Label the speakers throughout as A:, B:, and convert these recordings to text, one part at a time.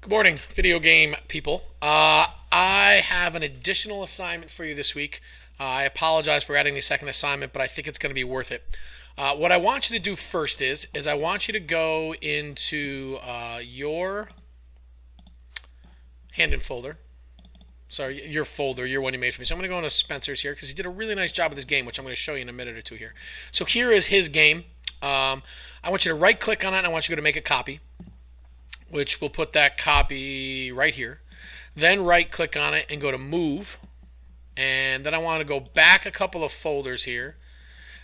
A: Good morning, video game people. I have an additional assignment for you this week. I apologize for adding the second assignment, but I think it's going to be worth it. What I want you to do first is I want you to go into your hand-in folder. Sorry, your folder, your one you made for me. So I'm going to go into Spencer's here because he did a really nice job with this game, which I'm going to show you in a minute or two here. So here is his game. I want you to right-click on it, and I want you to go to make a copy, which will put that copy right here. Then right-click on it and go to Move. And then I want to go back a couple of folders here.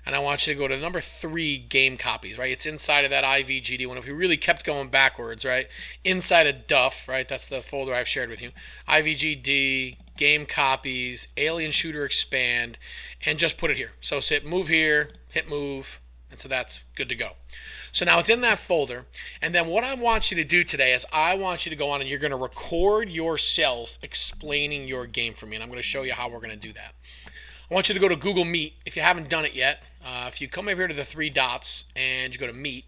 A: And I want you to go to number 3, Game Copies, right? It's inside of that IVGD one. If we really kept going backwards, right? Inside of Duff, right? That's the folder I've shared with you. IVGD, Game Copies, Alien Shooter Expand, and just put it here. So hit Move here, hit Move, and so that's good to go. So now it's in that folder, and then what I want you to do today is I want you to go on and you're going to record yourself explaining your game for me, and I'm going to show you how we're going to do that. I want you to go to Google Meet if you haven't done it yet. If you come over here to the 3 dots and you go to Meet,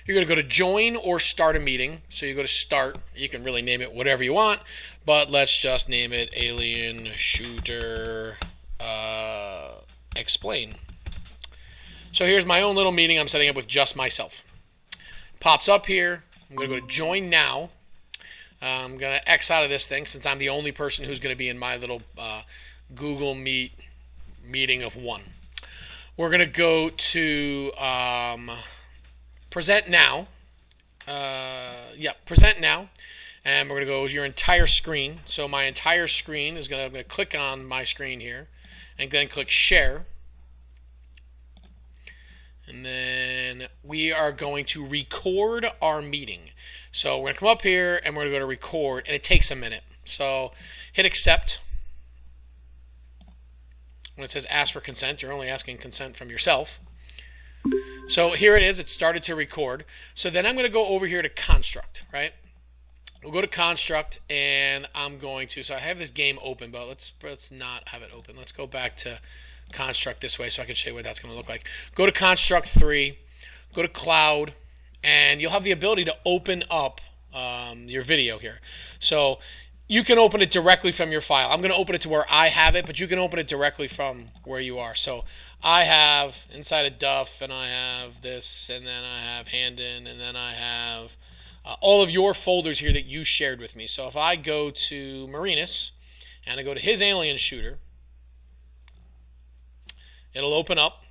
A: you're going to go to Join or Start a Meeting. So you go to Start. You can really name it whatever you want, but let's just name it Alien Shooter Explain. So here's my own little meeting I'm setting up with just myself. Pops up here. I'm going to go to Join Now. I'm going to X out of this thing since I'm the only person who's going to be in my little Google Meet meeting of 1. We're going to go to Present Now. Present Now. And we're going to go with your entire screen. So my entire screen is I'm going to click on my screen here and then click Share. And then we are going to record our meeting. So we're going to come up here and we're going to go to record, and it takes a minute. So hit accept. When it says ask for consent, you're only asking consent from yourself. So here it is. It started to record. So then I'm going to go over here to construct, right? We'll go to construct, and I'm going to, so I have this game open, but let's not have it open. Let's go back to construct this way so I can show you what that's going to look like. Go to construct 3, go to cloud, and you'll have the ability to open up your video here. So you can open it directly from your file. I'm going to open it to where I have it, but you can open it directly from where you are. So I have inside of Duff, and I have this, and then I have Handin, and then I have all of your folders here that you shared with me. So if I go to Marinus and I go to his alien shooter, it'll open up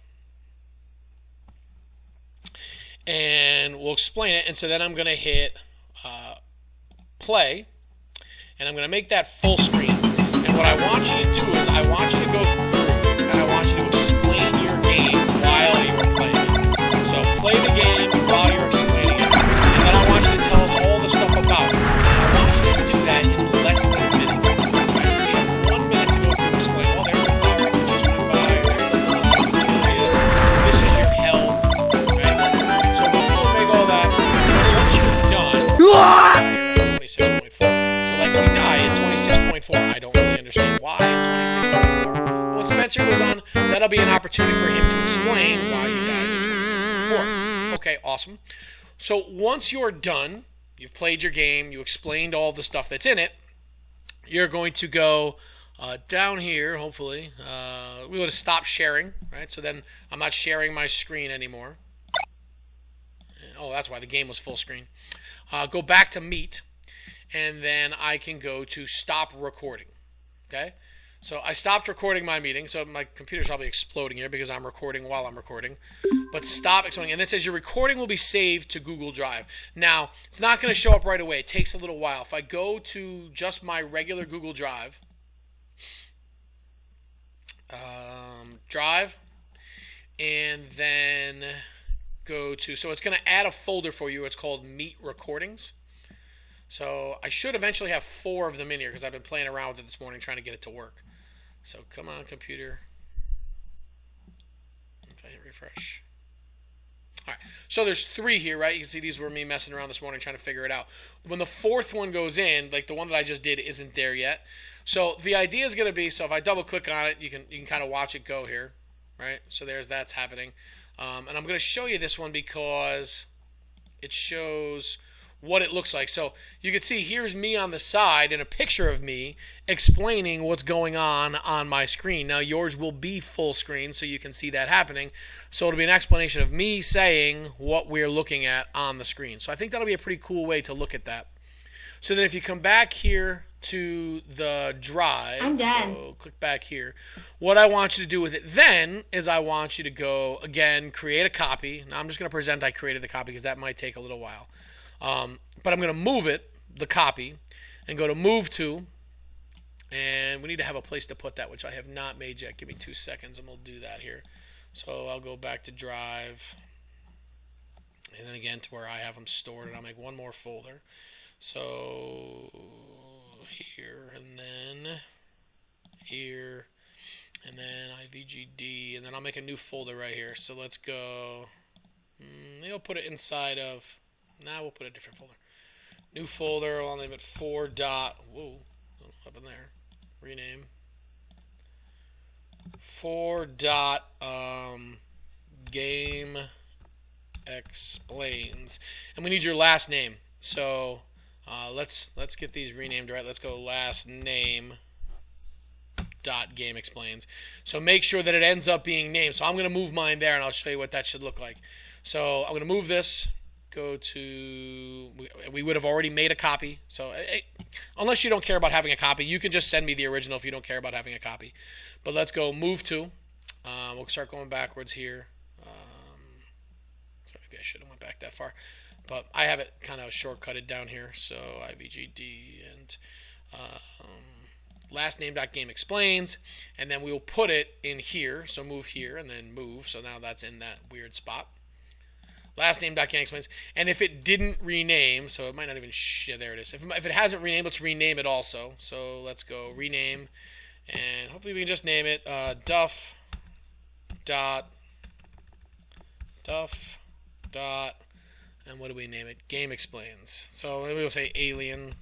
A: and we'll explain it. And so then I'm going to hit play, and I'm going to make that full screen. And what I want you to do is I want you to go through and I want you to explain your game while you're playing it. So play the game while you're explaining it. And then I want you to tell us all the stuff about it. I want you to do that in less than a minute. So you have 1 minute to go through and explain. Oh, there's the power that just went by. This is your health. Right? So before we make all that, once you're done, you're at 26.4. So like we die at 26.4. I don't really understand why at 26.4. When Spencer goes on, that'll be an opportunity for him to explain why you died at 26.4. Okay, awesome. So once you're done, you've played your game, you explained all the stuff that's in it, you're going to go down here, hopefully. We go to stop sharing, right? So then I'm not sharing my screen anymore. Oh, that's why the game was full screen. Go back to Meet, and then I can go to stop recording, okay? So I stopped recording my meeting, so my computer's probably exploding here because I'm recording while I'm recording. But stop explaining, and it says your recording will be saved to Google Drive. Now, it's not going to show up right away. It takes a little while. If I go to just my regular Google Drive, and then go to, so it's going to add a folder for you. It's called Meet Recordings. So I should eventually have 4 of them in here because I've been playing around with it this morning trying to get it to work. So come on, computer. If I hit refresh. All right, so there's 3 here, right? You can see these were me messing around this morning trying to figure it out. When the 4th one goes in, like the one that I just did isn't there yet. So the idea is going to be, so if I double click on it, you can kind of watch it go here, right? So that's happening. And I'm going to show you this one because it shows what it looks like. So you can see here's me on the side and a picture of me explaining what's going on my screen. Now yours will be full screen so you can see that happening. So it'll be an explanation of me saying what we're looking at on the screen. So I think that'll be a pretty cool way to look at that. So then if you come back here to the drive,
B: I'm done.
A: so click back here. What I want you to do with it then is I want you to go, again, create a copy. Now I'm just going to present I created the copy because that might take a little while. But I'm going to move it, the copy, and go to Move To. And we need to have a place to put that, which I have not made yet. Give me 2 seconds and we'll do that here. So I'll go back to Drive. And then again to where I have them stored. And I'll make one more folder. So here and then here and then IVGD, and then I'll make a new folder right here. So let's go. Maybe I'll put it inside of. Now we'll put a different folder. New folder. I'll name it 4 dot. Whoa, up in there. Rename. 4 dot game explains, and we need your last name. So let's get these renamed right. Let's go last name dot game explains. So make sure that it ends up being named. So I'm going to move mine there, and I'll show you what that should look like. So I'm going to move this. Go to. We would have already made a copy. So unless you don't care about having a copy, you can just send me the original if you don't care about having a copy. But let's go Move To. We'll start going backwards here. So maybe I should have went back that far. But I have it kind of shortcutted down here. So IVGD and last name.game explains. And then we will put it in here. So move here and then move. So now that's in that weird spot. Last name.game explains. And if it didn't rename, so it might not even, yeah, there it is. If it hasn't renamed, let's rename it also. So let's go rename. And hopefully we can just name it Duff dot, and what do we name it? Game explains. So maybe we'll say alien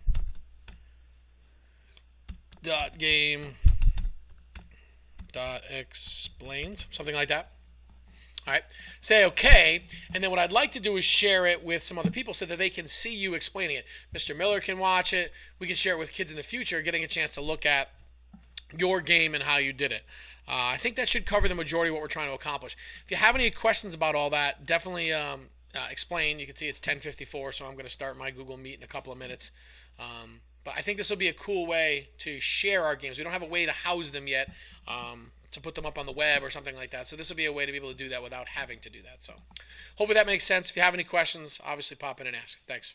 A: dot game dot explains, something like that. All right, say okay, and then what I'd like to do is share it with some other people so that they can see you explaining it. Mr. Miller can watch it. We can share it with kids in the future, getting a chance to look at your game and how you did it. I think that should cover the majority of what we're trying to accomplish. If you have any questions about all that, definitely explain. You can see it's 10:54, so I'm going to start my Google Meet in a couple of minutes. But I think this will be a cool way to share our games. We don't have a way to house them yet, to put them up on the web or something like that. So this will be a way to be able to do that without having to do that. So hopefully that makes sense. If you have any questions, obviously pop in and ask. Thanks.